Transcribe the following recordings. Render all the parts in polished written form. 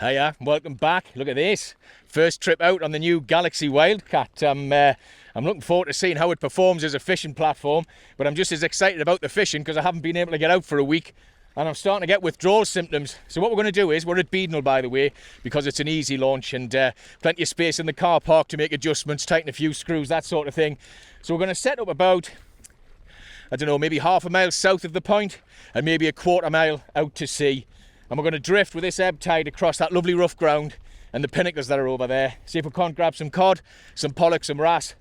Hiya, welcome back. Look at this. First trip out on the new Galaxy Wildcat. I'm looking forward to seeing how it performs as a fishing platform, but I'm just as excited about the fishing because I haven't been able to get out for a week and I'm starting to get withdrawal symptoms. So what we're going to do is, we're at Beadnell by the way, because it's an easy launch and plenty of space in the car park to make adjustments, tighten a few screws, that sort of thing. So we're going to set up about, I don't know, maybe half a mile south of the point and maybe a quarter mile out to sea. And we're going to drift with this ebb tide across that lovely rough ground and the pinnacles that are over there. See if we can't grab some cod, some pollock, some wrasse,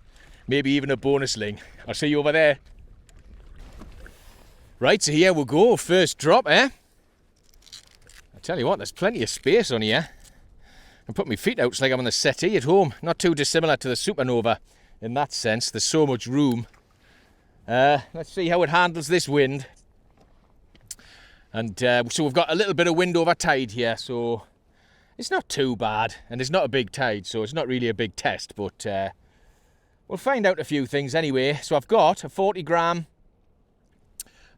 maybe even a bonus ling. I'll see you over there. Right, so here we'll go. First drop, eh? I tell you what, there's plenty of space on here. I put my feet out, it's like I'm on the settee at home. Not too dissimilar to the Supernova in that sense. There's so much room. Let's see how it handles this wind. And so we've got a little bit of wind over tide here, so it's not too bad. And it's not a big tide, so it's not really a big test, but we'll find out a few things anyway. So I've got a 40 gram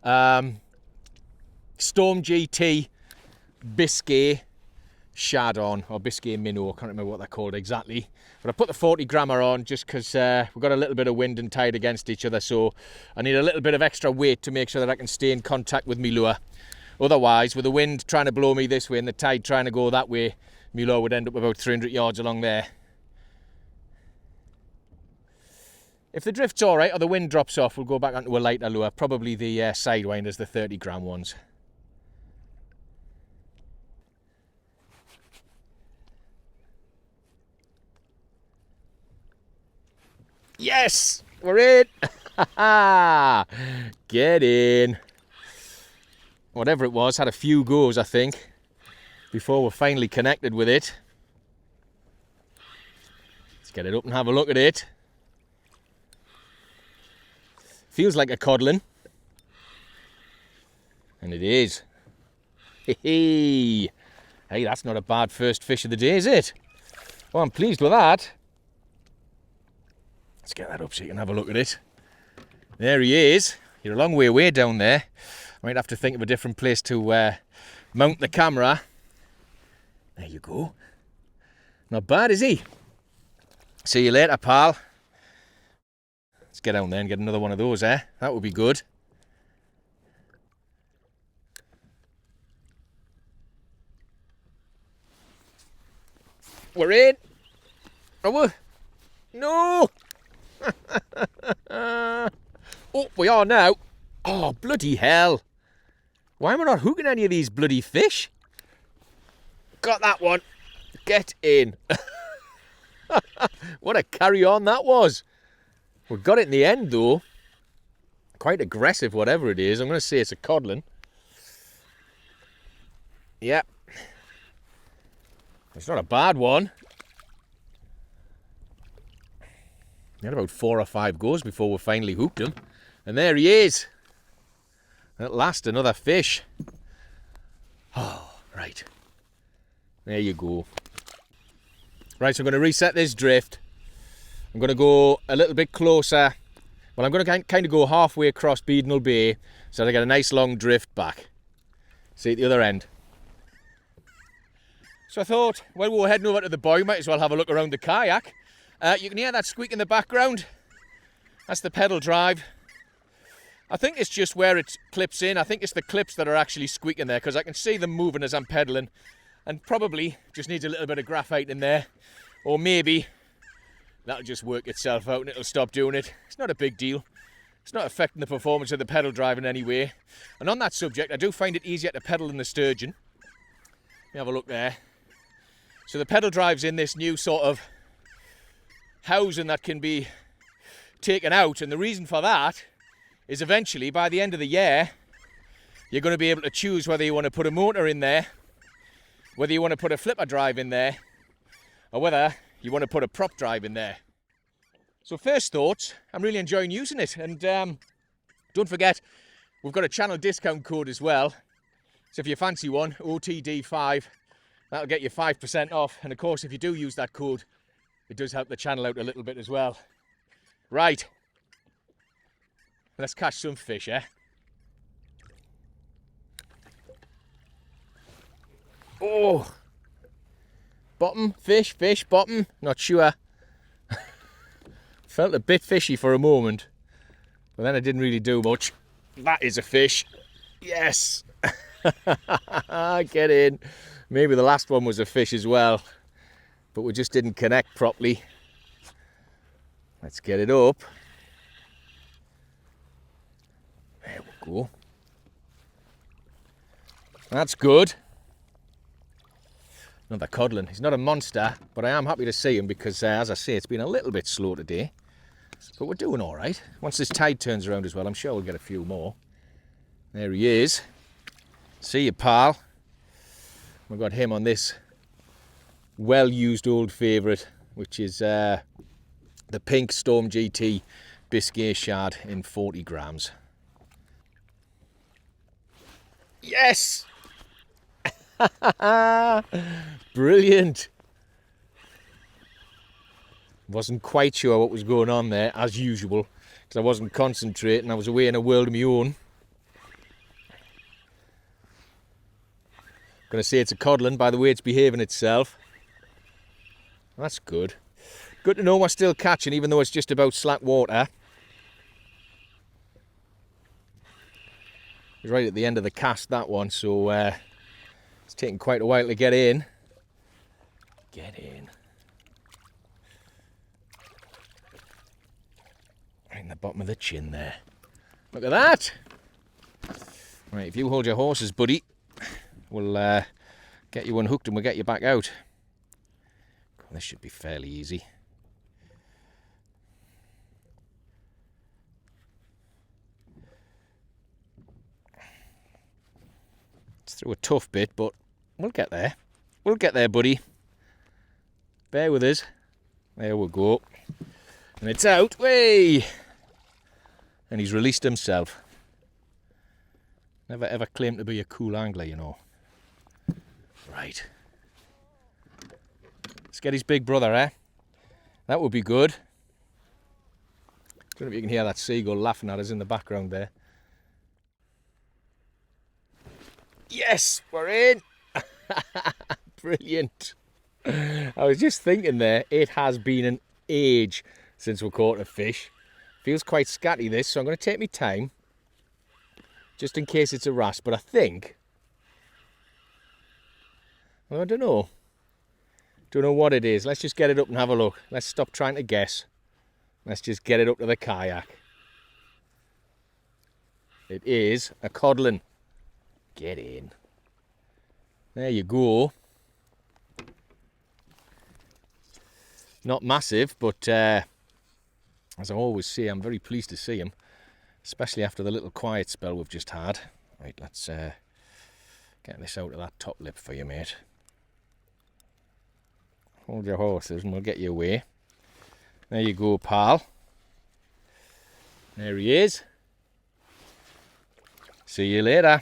Storm GT Biscay Shad on, or Biscay Minnow, I can't remember what they're called exactly. But I put the 40 grammer on just because we've got a little bit of wind and tide against each other, so I need a little bit of extra weight to make sure that I can stay in contact with my lure. Otherwise, with the wind trying to blow me this way and the tide trying to go that way, my lure would end up about 300 yards along there. If the drift's alright or the wind drops off, we'll go back onto a lighter lure, probably the Sidewinders, the 30 gram ones. Yes! We're in! Get in! Whatever it was, had a few goes, I think, before we're finally connected with it. Let's get it up and have a look at it. Feels like a codling. And it is. Hey, that's not a bad first fish of the day, is it? Oh, I'm pleased with that. Let's get that up so you can have a look at it. There he is. You're a long way away down there. I might have to think of a different place to mount the camera. There you go. Not bad, is he? See you later, pal. Let's get down there and get another one of those, eh? That would be good. We're in. Oh, no! Oh, we are now. Oh, bloody hell. Why am I not hooking any of these bloody fish? Got that one. Get in. What a carry on that was. We got it in the end though. Quite aggressive, whatever it is. I'm going to say it's a codling. Yep. It's not a bad one. We had about 4 or 5 goes before we finally hooked him. And there he is. At last, another fish. Oh, right. There you go. Right, so I'm going to reset this drift. I'm going to go a little bit closer. Well, I'm going to kind of go halfway across Beadnell Bay so that I get a nice long drift back. See at the other end. So I thought, well, we're heading over to the buoy, might as well have a look around the kayak. You can hear that squeak in the background. That's the pedal drive. I think it's just where it clips in. I think it's the clips that are actually squeaking there because I can see them moving as I'm pedaling. And probably just needs a little bit of graphite in there. Or maybe that'll just work itself out and it'll stop doing it. It's not a big deal. It's not affecting the performance of the pedal drive in any way. And on that subject, I do find it easier to pedal than the sturgeon. Let me have a look there. So the pedal drive's in this new sort of housing that can be taken out. And the reason for that is eventually, by the end of the year, you're going to be able to choose whether you want to put a motor in there, whether you want to put a flipper drive in there, or whether you want to put a prop drive in there. So first thoughts, I'm really enjoying using it. And don't forget, we've got a channel discount code as well. So if you fancy one, OTD5, that'll get you 5% off. And of course, if you do use that code, it does help the channel out a little bit as well. Right. Let's catch some fish, eh? Oh, Bottom, fish, bottom, not sure. Felt a bit fishy for a moment, but then it didn't really do much. That is a fish. Yes. Get in. Maybe the last one was a fish as well, but we just didn't connect properly. Let's get it up. There we go. That's good. Another codling. He's not a monster, but I am happy to see him because, as I say, it's been a little bit slow today. But we're doing all right. Once this tide turns around as well, I'm sure we'll get a few more. There he is. See you, pal. We've got him on this well-used old favourite, which is the pink Storm GT Biscay Shad in 40 grams. Yes! Brilliant. Wasn't quite sure what was going on there, as usual, because I wasn't concentrating. I was away in a world of my own. Gonna say it's a codling by the way it's behaving itself. That's good. Good to know we're still catching, even though it's just about slack water. It's right at the end of the cast, that one, so it's taking quite a while to get in. Get in. Right in the bottom of the chin there. Look at that! Right, if you hold your horses, buddy, we'll get you unhooked and we'll get you back out. This should be fairly easy. It's through a tough bit, but we'll get there. We'll get there, buddy. Bear with us. There we go. And it's out. Way! And he's released himself. Never ever claimed to be a cool angler, you know. Right. Let's get his big brother, eh? That would be good. Don't know if you can hear that seagull laughing at us in the background there. Yes, we're in. Brilliant. I was just thinking there, it has been an age since we caught a fish. Feels quite scatty this, so I'm going to take my time, just in case it's a wrasse, but I think, well, I don't know. Don't know what it is. Let's just get it up and have a look. Let's stop trying to guess. Let's just get it up to the kayak. It is a codling. Get in. There you go. Not massive, but as I always say, I'm very pleased to see him, especially after the little quiet spell we've just had. Right, let's get this out of that top lip for you, mate. Hold your horses and we'll get you away. There you go, pal. There he is. See you later.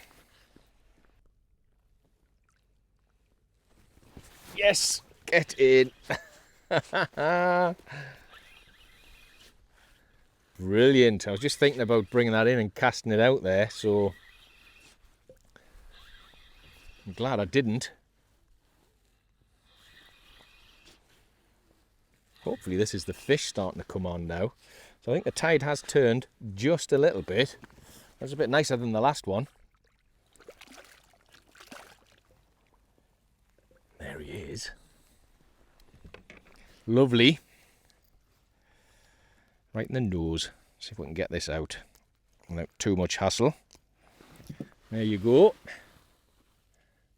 Yes, get in. Brilliant. I was just thinking about bringing that in and casting it out there, so I'm glad I didn't. Hopefully this is the fish starting to come on now. So I think the tide has turned just a little bit. That's a bit nicer than the last one. There he is. Lovely. Right in the nose. See if we can get this out without too much hassle. There you go.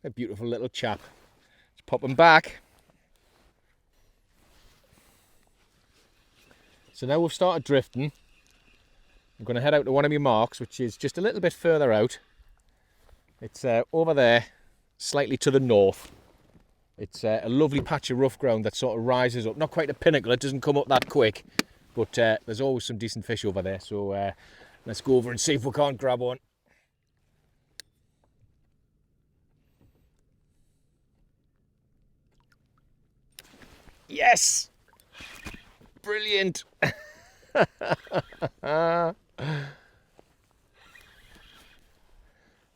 A beautiful little chap. Let's pop him back. So now we've started drifting. I'm going to head out to one of my marks, which is just a little bit further out. It's over there, slightly to the north. It's a lovely patch of rough ground that sort of rises up. Not quite a pinnacle, it doesn't come up that quick. But there's always some decent fish over there. So let's go over and see if we can't grab one. Yes! Brilliant!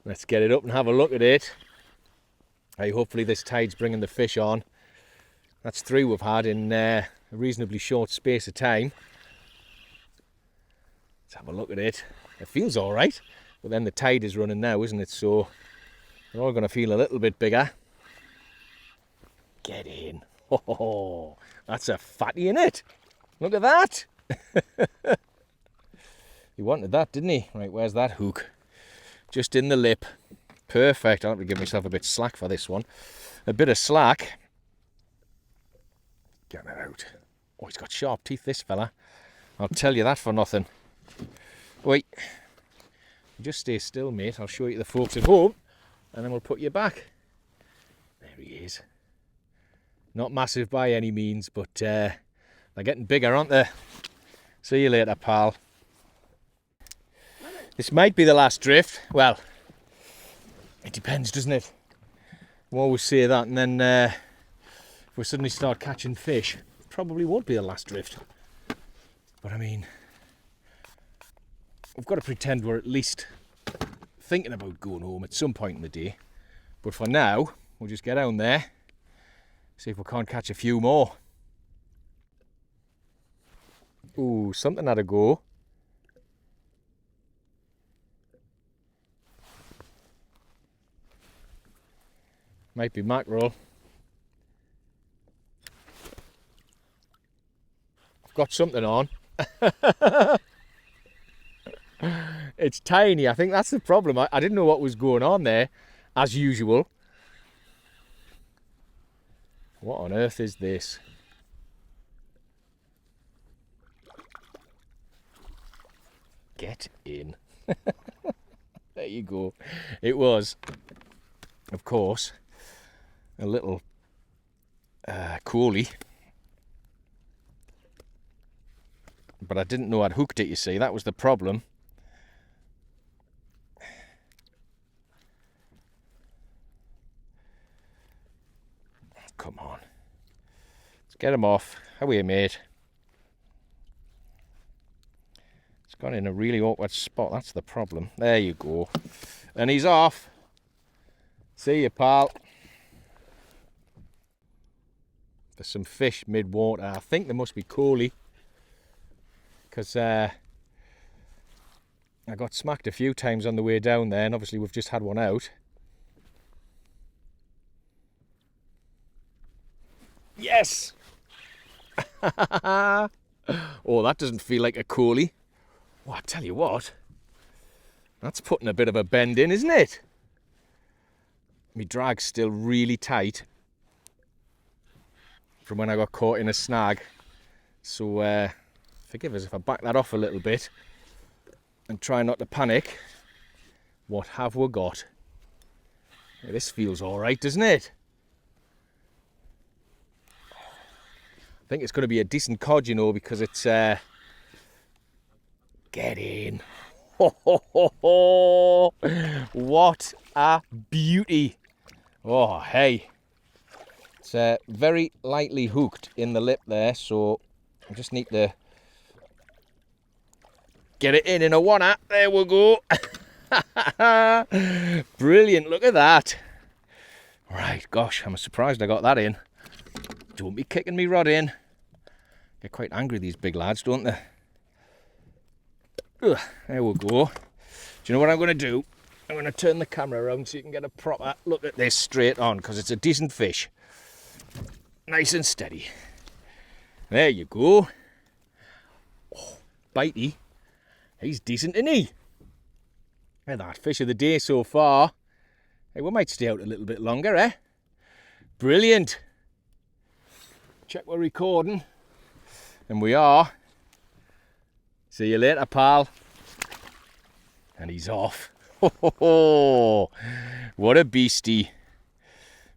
Let's get it up and have a look at it. Hey, hopefully this tide's bringing the fish on. That's 3 we've had in a reasonably short space of time. Let's have a look at it. It feels all right, but then the tide is running now, isn't it? So they're all going to feel a little bit bigger. Get in. Oh, that's a fatty in it. Look at that. He wanted that, didn't he? Right, where's that hook? Just in the lip. Perfect. I'll have to give myself a bit slack for this one. A bit of slack. Get it out. Oh, he's got sharp teeth, this fella. I'll tell you that for nothing. Wait. Just stay still, mate. I'll show you the folks at home, and then we'll put you back. There he is. Not massive by any means, but they're getting bigger, aren't they? See you later, pal. This might be the last drift. Well, it depends, doesn't it? We always say that, and then if we suddenly start catching fish, it probably won't be the last drift. But I mean, we've got to pretend we're at least thinking about going home at some point in the day. But for now, we'll just get down there, see if we can't catch a few more. Ooh, something had a go. Might be mackerel. I've got something on. It's tiny. I think that's the problem. I didn't know what was going on there, as usual. What on earth is this? Get in. There you go. It was, of course, a little coolie. But I didn't know I'd hooked it, you see. That was the problem. Come on. Let's get him off. Away, mate. It's gone in a really awkward spot. That's the problem. There you go. And he's off. See you, pal. There's some fish mid-water. I think there must be coolie, because I got smacked a few times on the way down there, and obviously we've just had one out. Yes! Oh, that doesn't feel like a coolie. Well, I tell you what, that's putting a bit of a bend in, isn't it? My drag's still really tight from when I got caught in a snag. So forgive us if I back that off a little bit and try not to panic. What have we got? Yeah, this feels all right, doesn't it? I think it's going to be a decent cod, you know, because it's... Get in. Ho, ho, ho, ho. What a beauty. Oh, hey. It's very lightly hooked in the lip there, so I just need to get it in a one-up. There we go. Brilliant, look at that. Right, gosh, I'm surprised I got that in. Don't be kicking me rod in. Get quite angry, these big lads, don't they? Ugh, there we go. Do you know what I'm going to do? I'm going to turn the camera around so you can get a proper look at this straight on, because it's a decent fish. Nice and steady. There you go. Oh, bitey. He's decent, isn't he? Look at that, fish of the day so far. Hey, we might stay out a little bit longer, eh? Brilliant. Check we're recording. And we are. See you later, pal. And he's off. Ho, ho, ho. What a beastie.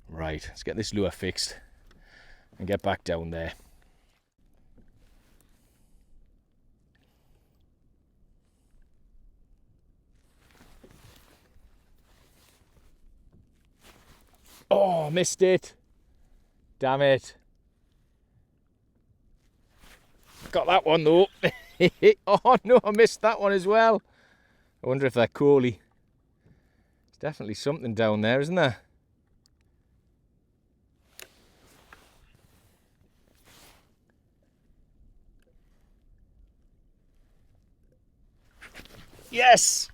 Right, let's get this lure fixed and get back down there. Oh, missed it. Damn it. Got that one though. Oh no, I missed that one as well. I wonder if they're coolie. There's definitely something down there, isn't there? Yes!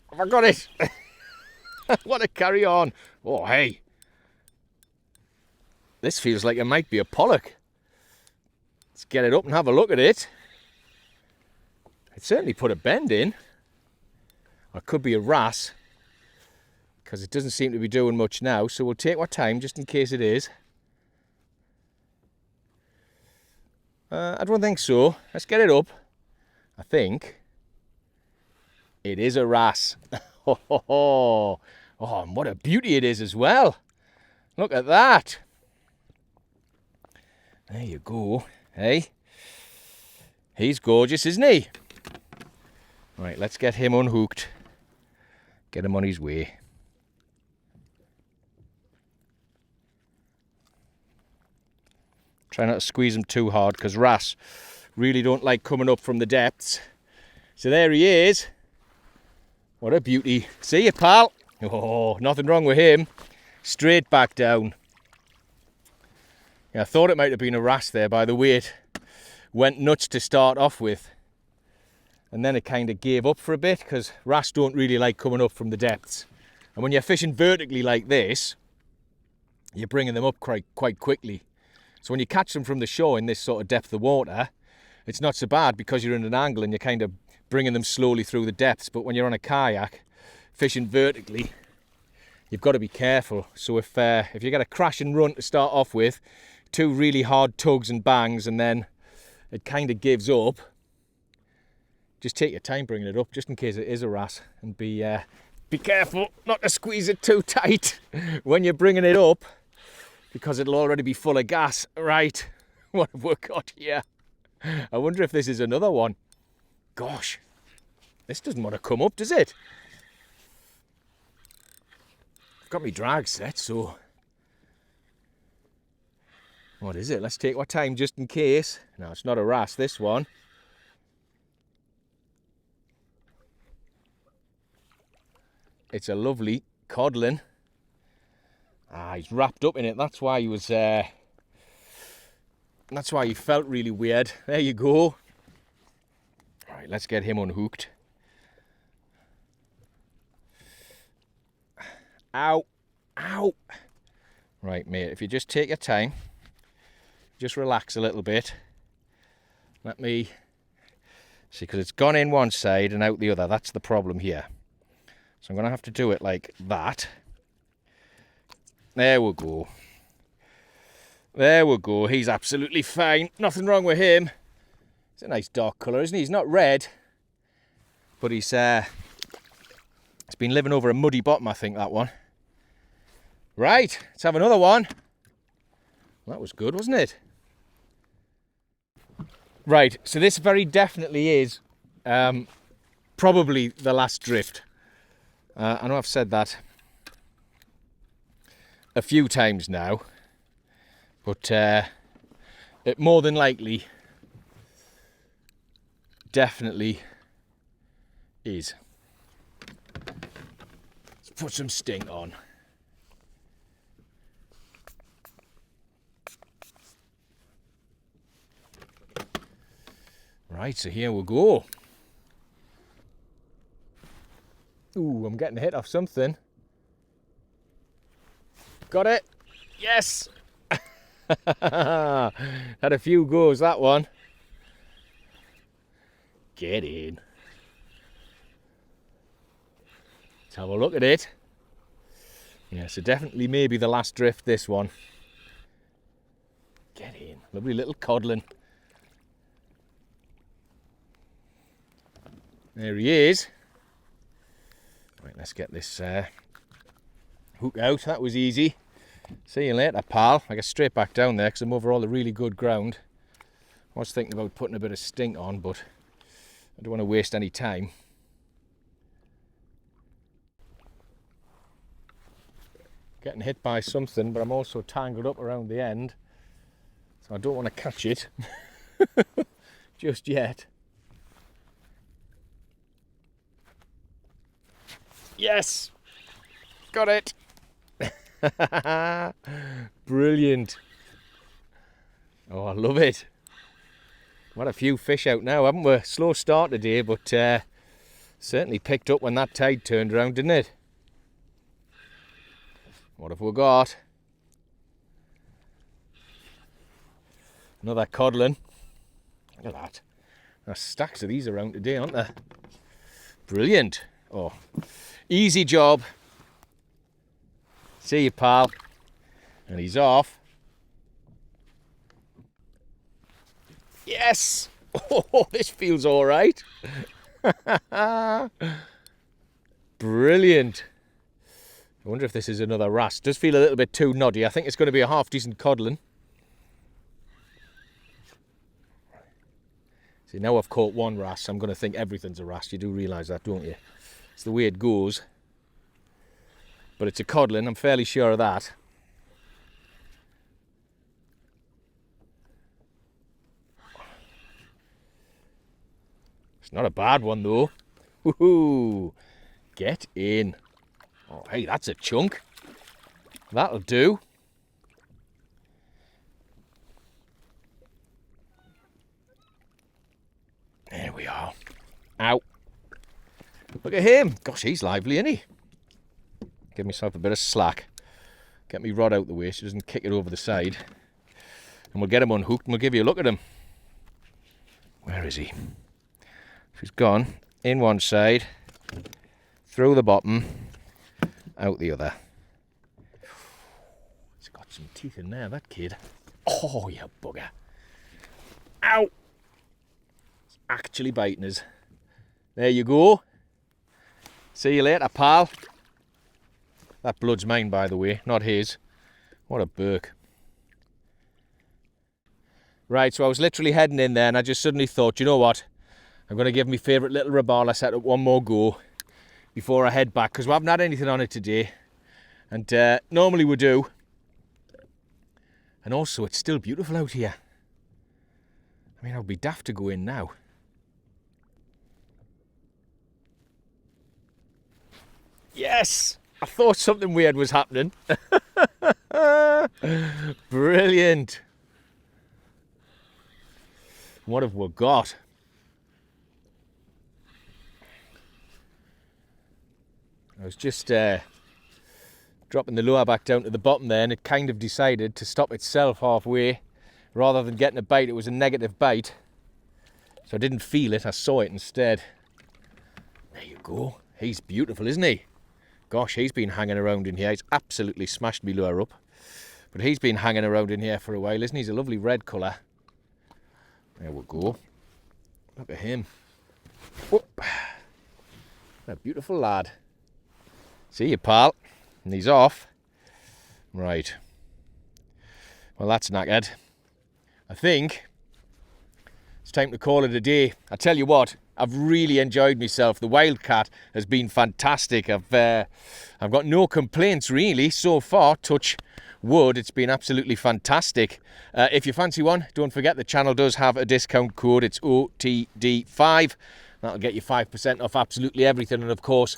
Have I got it? What a carry on. Oh, hey. This feels like it might be a pollock. Let's get it up and have a look at it. It certainly put a bend in. Or it could be a wrasse, because it doesn't seem to be doing much now, so we'll take our time just in case it is. I don't think so. Let's get it up. I think it is a wrasse. Oh, and what a beauty it is as well. Look at that. There you go. Hey, he's gorgeous, isn't he? Right, let's get him unhooked. Get him on his way. Try not to squeeze him too hard, because wrasse really don't like coming up from the depths. So there he is. What a beauty. See you, pal. Oh, nothing wrong with him. Straight back down. Yeah, I thought it might have been a wrasse there by the way it went nuts to start off with. And then it kind of gave up for a bit, because wrasse don't really like coming up from the depths. And when you're fishing vertically like this, you're bringing them up quite quickly. So when you catch them from the shore in this sort of depth of water, it's not so bad because you're in an angle and you're kind of bringing them slowly through the depths. But when you're on a kayak, fishing vertically, you've got to be careful. So if you get a crash and run to start off with, 2 really hard tugs and bangs, and then it kind of gives up, just take your time bringing it up, just in case it is a wrasse, and be careful not to squeeze it too tight when you're bringing it up, because it'll already be full of gas. Right, what have we got here? I wonder if this is another one. Gosh, this doesn't want to come up, does it? I've got my drag set, so what is it? Let's take our time just in case. No, it's not a wrasse, this one. It's a lovely codling. Ah, he's wrapped up in it. That's why he was. That's why he felt really weird. There you go. All right, let's get him unhooked. Ow, ow. Right, mate. If you just take your time, just relax a little bit. Let me see, because it's gone in one side and out the other. That's the problem here. So I'm going to have to do it like that. There we go. There we go. He's absolutely fine. Nothing wrong with him. It's a nice dark colour, isn't he? He's not red, but he's been living over a muddy bottom, I think, that one. Right, let's have another one. That was good, wasn't it? Right, so this very definitely is probably the last drift. I know I've said that a few times now, but it more than likely definitely is. Let's put some stink on. Right, so here we go. Ooh, I'm getting a hit off something. Got it. Yes. Had a few goes, that one. Get in. Let's have a look at it. Yeah, so definitely maybe the last drift, this one. Get in. Lovely little codling. There he is. Right, let's get this hook out. That was easy. See you later, pal. I get straight back down there because I'm over all the really good ground. I was thinking about putting a bit of stink on, but I don't want to waste any time. Getting hit by something, but I'm also tangled up around the end, so I don't want to catch it just yet. Yes! Got it! Brilliant. Oh, I love it. What a few fish out now, haven't we? Slow start today, but Certainly picked up when that tide turned around, didn't it? What have we got? Another codling. Look at that. There's stacks of these around today, aren't there? Brilliant. Oh, easy job. See you, pal. And he's off. Yes! Oh, this feels all right. Brilliant. I wonder if this is another wrasse. Does feel a little bit too noddy. I think it's going to be a half decent codling. See, now I've caught one wrasse, I'm going to think everything's a wrasse. You do realise that, don't you? It's the way it goes. But it's a codling, I'm fairly sure of that. It's not a bad one though. Woohoo! Get in. Oh, hey, that's a chunk. That'll do. There we are. Ow. Look at him. Gosh, he's lively, isn't he? Give myself a bit of slack. Get me rod out the way so he doesn't kick it over the side. And we'll get him unhooked and we'll give you a look at him. Where is he? He's gone in one side, through the bottom, out the other. He's got some teeth in there, that kid. Oh, you bugger. Ow! It's actually biting us. There you go. See you later, pal. That blood's mine, by the way, not his. What a burk. Right, so I was literally heading in there and I just suddenly thought, you know what? I'm going to give my favourite little Raballa setup one more go before I head back, because we haven't had anything on it today. And normally we do. And also, it's still beautiful out here. I mean, I'd be daft to go in now. Yes! I thought something weird was happening. Brilliant. What have we got? I was just dropping the lure back down to the bottom there and it kind of decided to stop itself halfway. Rather than getting a bite, it was a negative bite. So I didn't feel it, I saw it instead. There you go. He's beautiful, isn't he? Gosh, he's been hanging around in here. He's absolutely smashed me lure up. But he's been hanging around in here for a while, isn't he? He's a lovely red colour. There we go. Look at him. Whoop. What a beautiful lad. See you, pal. And he's off. Right. Well, that's knackered. I think it's time to call it a day. I tell you what, I've really enjoyed myself. The Wildcat has been fantastic. I've got no complaints really so far. Touch wood, it's been absolutely fantastic. If you fancy one, don't forget the channel does have a discount code. It's OTD5. That'll get you 5% off absolutely everything, and of course,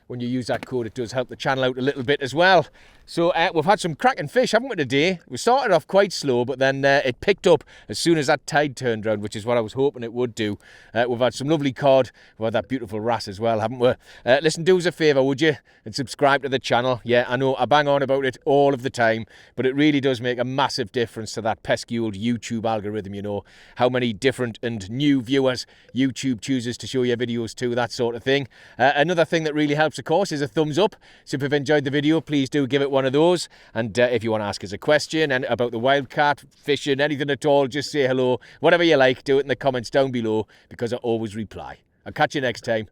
when you use that code, it does help the channel out a little bit as well. So we've had some cracking fish, haven't we, today? We started off quite slow, but then it picked up as soon as that tide turned round, which is what I was hoping it would do. We've had some lovely cod. We've had that beautiful wrasse as well, haven't we? Listen, do us a favour, would you? And subscribe to the channel. Yeah, I know I bang on about it all of the time, but it really does make a massive difference to that pesky old YouTube algorithm, you know. How many different and new viewers YouTube chooses to show your videos to, that sort of thing. Another thing that really helps, of course, is a thumbs up. So if you've enjoyed the video, please do give it one of those. And if you want to ask us a question and about the Wildcat, fishing, anything at all, just say hello. Whatever you like, do it in the comments down below, because I always reply. I'll catch you next time.